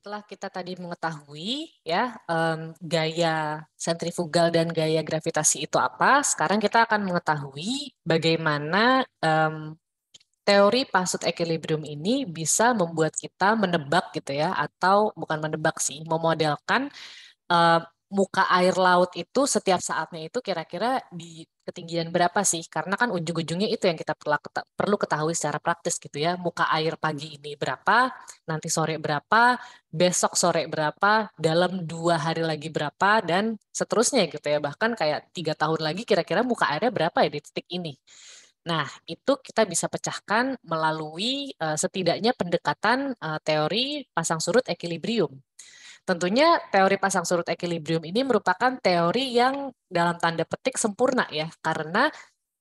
setelah kita tadi mengetahui ya gaya sentrifugal dan gaya gravitasi itu apa, sekarang kita akan mengetahui bagaimana teori pasut equilibrium ini bisa membuat kita menebak gitu ya, atau bukan menebak sih, memodelkan eh, muka air laut itu setiap saatnya itu kira-kira di ketinggian berapa sih? Karena kan ujung-ujungnya itu yang kita perlu ketahui secara praktis gitu ya. Muka air pagi ini berapa, nanti sore berapa, besok sore berapa, dalam 2 hari lagi berapa, dan seterusnya gitu ya. Bahkan kayak 3 tahun lagi kira-kira muka airnya berapa ya di titik ini. Nah, itu kita bisa pecahkan melalui setidaknya pendekatan teori pasang surut equilibrium. Tentunya teori pasang surut equilibrium ini merupakan teori yang dalam tanda petik sempurna ya, karena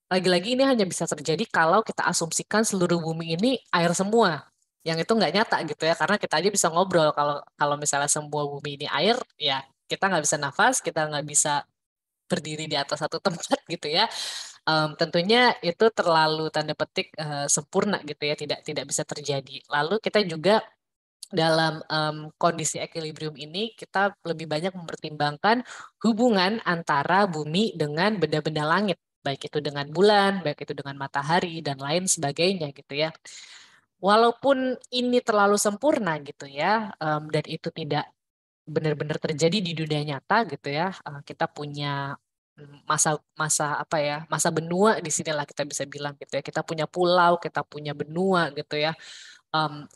lagi-lagi ini hanya bisa terjadi kalau kita asumsikan seluruh bumi ini air semua, yang itu nggak nyata gitu ya, karena kita aja bisa ngobrol kalau kalau misalnya semua bumi ini air, ya kita nggak bisa nafas, kita nggak bisa berdiri di atas satu tempat gitu ya. Tentunya itu terlalu tanda petik sempurna gitu ya, tidak tidak bisa terjadi. Lalu kita juga dalam kondisi equilibrium ini kita lebih banyak mempertimbangkan hubungan antara bumi dengan benda-benda langit, baik itu dengan bulan, baik itu dengan matahari dan lain sebagainya gitu ya. Walaupun ini terlalu sempurna gitu ya, dan itu tidak benar-benar terjadi di dunia nyata gitu ya, kita punya masa masa apa ya, masa benua di sinilah kita bisa bilang gitu ya, kita punya pulau, kita punya benua gitu ya.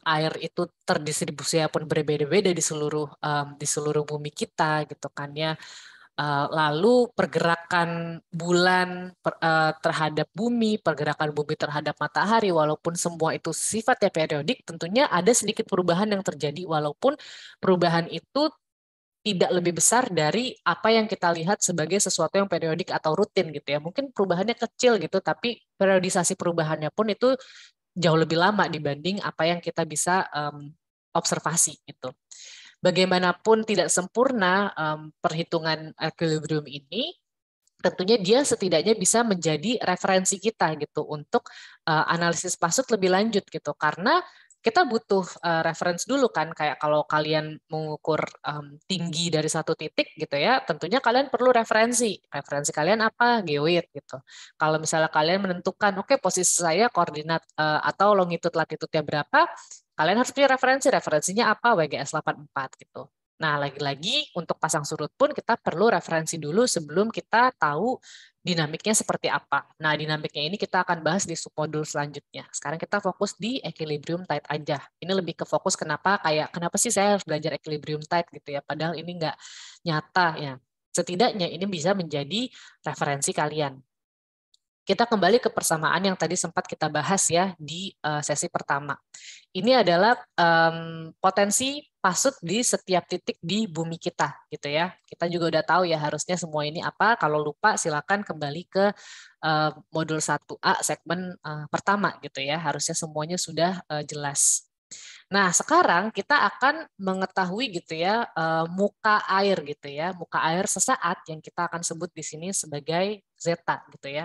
Air itu terdistribusinya pun berbeda-beda di seluruh bumi kita gitu kan ya. Lalu pergerakan bulan terhadap bumi, pergerakan bumi terhadap matahari, walaupun semua itu sifatnya periodik, tentunya ada sedikit perubahan yang terjadi, walaupun perubahan itu tidak lebih besar dari apa yang kita lihat sebagai sesuatu yang periodik atau rutin gitu ya. Mungkin perubahannya kecil gitu, tapi periodisasi perubahannya pun itu jauh lebih lama dibanding apa yang kita bisa observasi gitu. Bagaimanapun tidak sempurna perhitungan equilibrium ini, tentunya dia setidaknya bisa menjadi referensi kita gitu untuk analisis pasut lebih lanjut gitu, karena kita butuh reference dulu kan, kayak kalau kalian mengukur tinggi dari satu titik gitu ya, tentunya kalian perlu referensi kalian apa, geoid gitu. Kalau misalnya kalian menentukan oke, posisi saya koordinat atau longitude latitudenya berapa, kalian harus punya referensinya apa, WGS 84 gitu. Nah, lagi-lagi untuk pasang surut pun kita perlu referensi dulu sebelum kita tahu dinamiknya seperti apa. Nah, dinamiknya ini kita akan bahas di submodul selanjutnya. Sekarang kita fokus di equilibrium tide aja. Ini lebih ke fokus kenapa sih saya harus belajar equilibrium tide gitu ya, padahal ini nggak nyata ya. Setidaknya ini bisa menjadi referensi kalian. Kita kembali ke persamaan yang tadi sempat kita bahas ya di sesi pertama. Ini adalah potensi pasut di setiap titik di bumi kita gitu ya. Kita juga udah tahu ya harusnya semua ini apa. Kalau lupa silakan kembali ke modul 1A segmen pertama gitu ya. Harusnya semuanya sudah jelas. Nah, sekarang kita akan mengetahui gitu ya muka air gitu ya, muka air sesaat yang kita akan sebut di sini sebagai zeta gitu ya.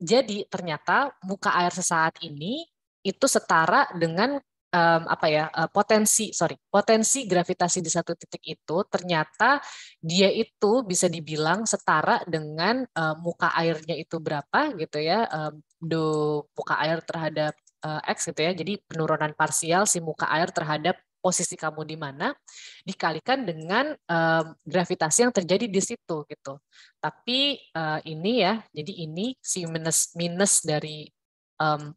Jadi ternyata muka air sesaat ini itu setara dengan apa ya, potensi gravitasi di satu titik itu ternyata dia itu bisa dibilang setara dengan muka airnya itu berapa gitu ya, do muka air terhadap x gitu ya, jadi penurunan parsial si muka air terhadap posisi kamu di mana dikalikan dengan gravitasi yang terjadi di situ gitu. Tapi ini ya, jadi ini si minus minus dari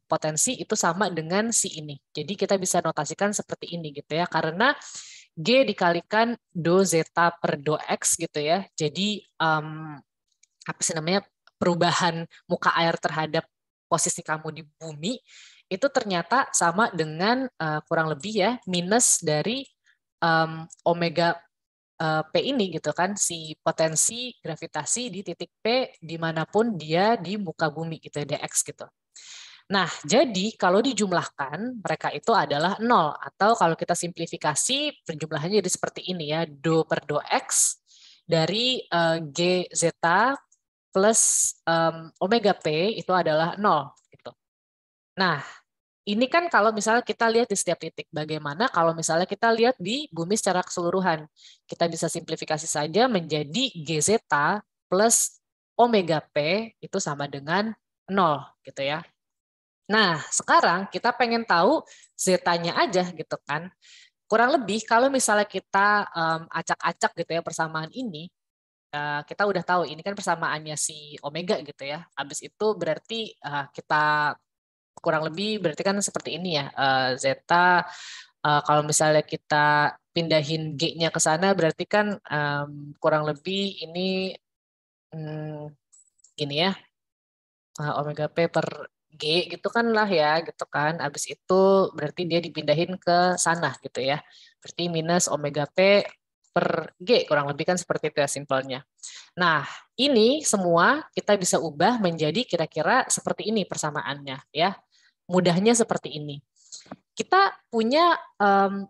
potensi itu sama dengan si ini. Jadi kita bisa notasikan seperti ini gitu ya, karena G dikalikan do zeta per do X gitu ya. Jadi apa sih namanya, perubahan muka air terhadap posisi kamu di bumi itu ternyata sama dengan kurang lebih ya minus dari omega P ini gitu kan, si potensi gravitasi di titik P dimanapun dia di muka bumi gitu ya, dx gitu. Nah, jadi kalau dijumlahkan mereka itu adalah nol, atau kalau kita simplifikasi penjumlahannya jadi seperti ini ya, do per do x dari G zeta plus omega P itu adalah nol gitu. Nah, Ini kan kalau misalnya kita lihat di setiap titik, bagaimana kalau misalnya kita lihat di bumi secara keseluruhan. Kita bisa simplifikasi saja menjadi G zeta plus omega P itu sama dengan 0 gitu ya. Nah, sekarang kita pengen tahu zetanya aja gitu kan. Kurang lebih kalau misalnya kita acak-acak gitu ya persamaan ini, kita udah tahu ini kan persamaannya si omega gitu ya. Habis itu berarti kita kurang lebih berarti kan seperti ini ya. Zeta kalau misalnya kita pindahin G-nya ke sana berarti kan kurang lebih ini gini ya. Omega P per G gitu kan lah ya gitu kan. Habis itu berarti dia dipindahin ke sana gitu ya. Berarti minus omega P per G kurang lebih kan seperti itu ya simpelnya. Nah, ini semua kita bisa ubah menjadi kira-kira seperti ini persamaannya ya. Mudahnya seperti ini. Kita punya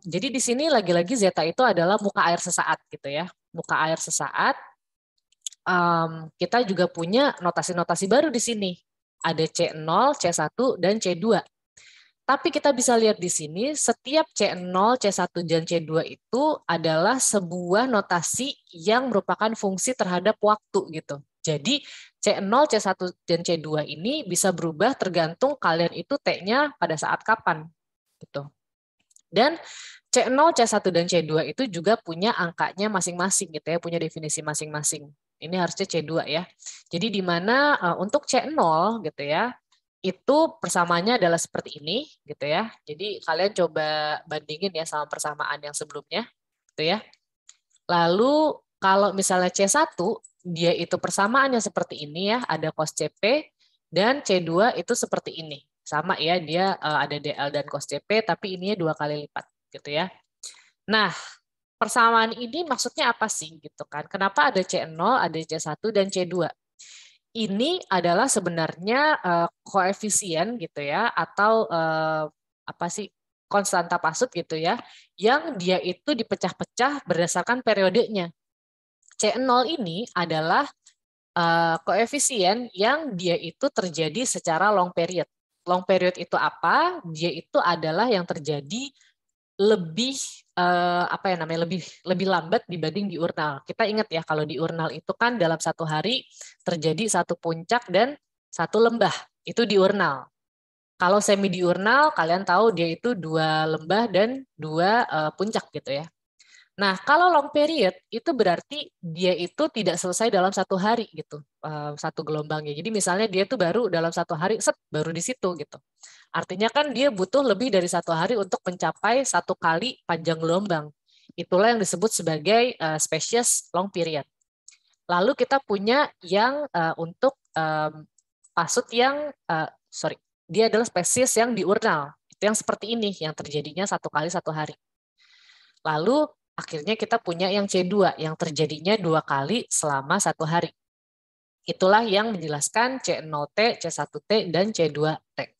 jadi di sini lagi-lagi zeta itu adalah muka air sesaat gitu ya. Muka air sesaat kita juga punya notasi-notasi baru di sini. Ada C0, C1, dan C2. Tapi kita bisa lihat di sini, setiap C0, C1, dan C2 itu adalah sebuah notasi yang merupakan fungsi terhadap waktu gitu. Jadi C0, C1, dan C2 ini bisa berubah tergantung kalian itu T-nya pada saat kapan. Gitu. Dan C0, C1, dan C2 itu juga punya angkanya masing-masing gitu ya, punya definisi masing-masing. Ini harusnya C2 ya. Jadi di mana untuk C0 gitu ya, itu persamaannya adalah seperti ini gitu ya. Jadi kalian coba bandingin ya sama persamaan yang sebelumnya gitu ya. Lalu kalau misalnya C1 dia itu persamaannya seperti ini ya, ada cos CP dan C2 itu seperti ini. Sama ya, dia ada DL dan cos CP tapi ininya 2 kali lipat gitu ya. Nah, persamaan ini maksudnya apa sih gitu kan? Kenapa ada C0, ada C1 dan C2? Ini adalah sebenarnya koefisien gitu ya atau apa sih konstanta Pasut gitu ya yang dia itu dipecah-pecah berdasarkan periodenya. C0 ini adalah koefisien yang dia itu terjadi secara long period. Long period itu apa? Dia itu adalah yang terjadi lebih apa ya namanya lebih lebih lambat dibanding diurnal. Kita ingat ya kalau diurnal itu kan dalam satu hari terjadi satu puncak dan satu lembah. Itu diurnal. Kalau semi diurnal kalian tahu dia itu dua lembah dan dua puncak gitu ya. Nah, kalau long period itu berarti dia itu tidak selesai dalam satu hari gitu, satu gelombangnya. Jadi misalnya dia tuh baru dalam satu hari, set, baru di situ gitu. Artinya kan dia butuh lebih dari satu hari untuk mencapai satu kali panjang gelombang. Itulah yang disebut sebagai spesies long period. Lalu kita punya yang untuk pasut yang, sorry, dia adalah spesies yang diurnal. Itu yang seperti ini, yang terjadinya satu kali satu hari. Lalu akhirnya kita punya yang C2 yang terjadinya 2 kali selama satu hari. Itulah yang menjelaskan C0T, C1T, dan C2T.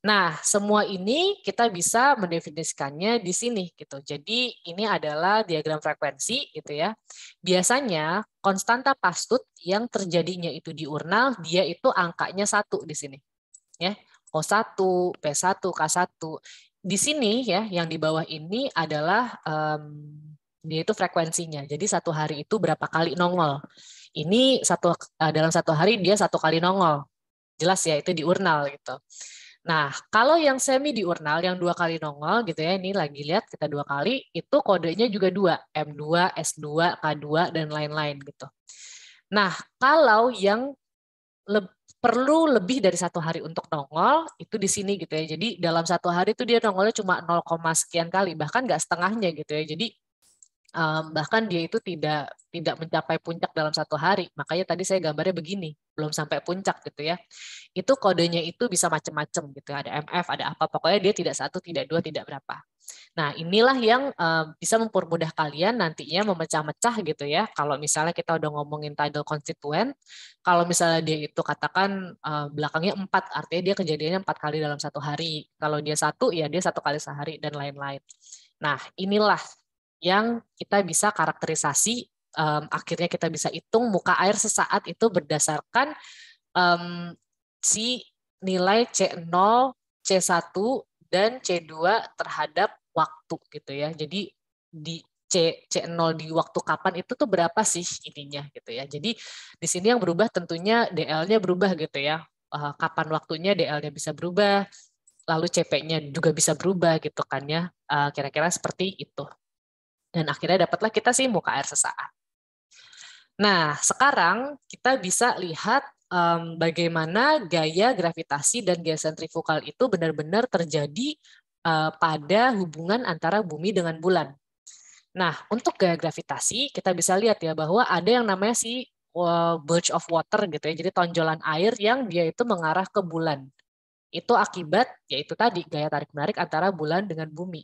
Nah, semua ini kita bisa mendefinisikannya di sini gitu. Jadi ini adalah diagram frekuensi gitu ya. Biasanya konstanta Pasut yang terjadinya itu diurnal, dia itu angkanya 1 di sini. Ya. O1, P1, K1. Di sini ya, yang di bawah ini adalah dia itu frekuensinya. Jadi satu hari itu berapa kali nongol. Ini dalam satu hari dia satu kali nongol. Jelas ya, itu diurnal gitu. Nah, kalau yang semi diurnal, yang 2 kali nongol gitu ya, ini lagi lihat kita 2 kali, itu kodenya juga 2, M2, S2, K2, dan lain-lain gitu. Nah, kalau yang perlu lebih dari satu hari untuk nongol, itu di sini gitu ya. Jadi dalam satu hari itu dia nongolnya cuma 0, sekian kali, bahkan nggak setengahnya gitu ya. Jadi bahkan dia itu tidak mencapai puncak dalam satu hari. Makanya tadi saya gambarnya begini, belum sampai puncak gitu ya. Itu kodenya itu bisa macam-macam gitu. Ada MF, ada apa. Pokoknya dia tidak satu, tidak dua, tidak berapa. Nah, inilah yang bisa mempermudah kalian nantinya memecah-mecah gitu ya. Kalau misalnya kita udah ngomongin tidal constituent, kalau misalnya dia itu katakan belakangnya 4, artinya dia kejadiannya 4 kali dalam satu hari. Kalau dia satu, ya dia satu kali sehari dan lain-lain. Nah, inilah yang kita bisa karakterisasi, akhirnya kita bisa hitung muka air sesaat itu berdasarkan si nilai C0 C1 dan C2 terhadap waktu gitu ya. Jadi di C0 di waktu kapan itu tuh berapa sih ininya gitu ya. Jadi di sini yang berubah tentunya DL-nya berubah gitu ya. Kapan waktunya DL-nya bisa berubah, lalu CP-nya juga bisa berubah gitu kan ya. Kira-kira seperti itu. Dan akhirnya dapatlah kita sih muka air sesaat. Nah, sekarang kita bisa lihat bagaimana gaya gravitasi dan gaya sentrifugal itu benar-benar terjadi pada hubungan antara bumi dengan bulan. Nah, untuk gaya gravitasi kita bisa lihat ya bahwa ada yang namanya si bulge of water gitu ya. Jadi tonjolan air yang dia itu mengarah ke bulan. Itu akibat yaitu tadi gaya tarik menarik antara bulan dengan bumi.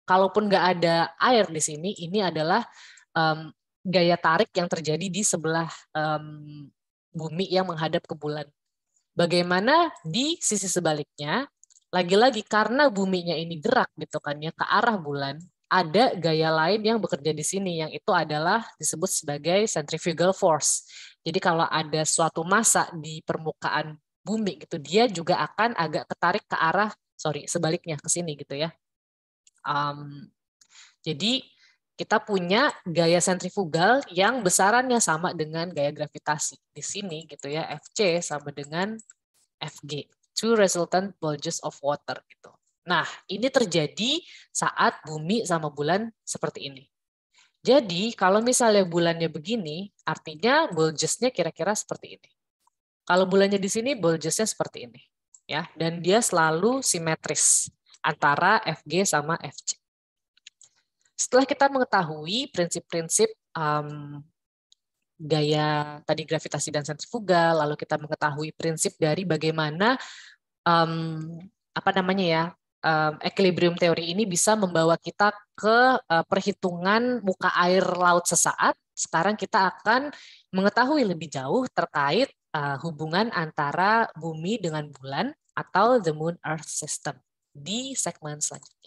Kalaupun nggak ada air di sini, ini adalah um, gaya tarik yang terjadi di sebelah bumi yang menghadap ke bulan. Bagaimana di sisi sebaliknya, lagi-lagi karena buminya ini gerak gitu kan ya ke arah bulan, ada gaya lain yang bekerja di sini yang itu adalah disebut sebagai centrifugal force. Jadi kalau ada suatu massa di permukaan bumi gitu, dia juga akan agak ketarik ke arah, sebaliknya ke sini gitu ya. Jadi kita punya gaya sentrifugal yang besarannya sama dengan gaya gravitasi. Di sini gitu ya, Fc sama dengan Fg, two resultant bulges of water gitu. Nah, ini terjadi saat bumi sama bulan seperti ini. Jadi, kalau misalnya bulannya begini, artinya bulgesnya kira-kira seperti ini. Kalau bulannya di sini, bulgesnya seperti ini. Ya, dan dia selalu simetris antara Fg sama Fc. Setelah kita mengetahui prinsip-prinsip gaya tadi gravitasi dan sentrifugal, lalu kita mengetahui prinsip dari bagaimana apa namanya ya equilibrium teori ini bisa membawa kita ke perhitungan muka air laut sesaat. Sekarang kita akan mengetahui lebih jauh terkait hubungan antara bumi dengan bulan atau the moon earth system di segmen selanjutnya.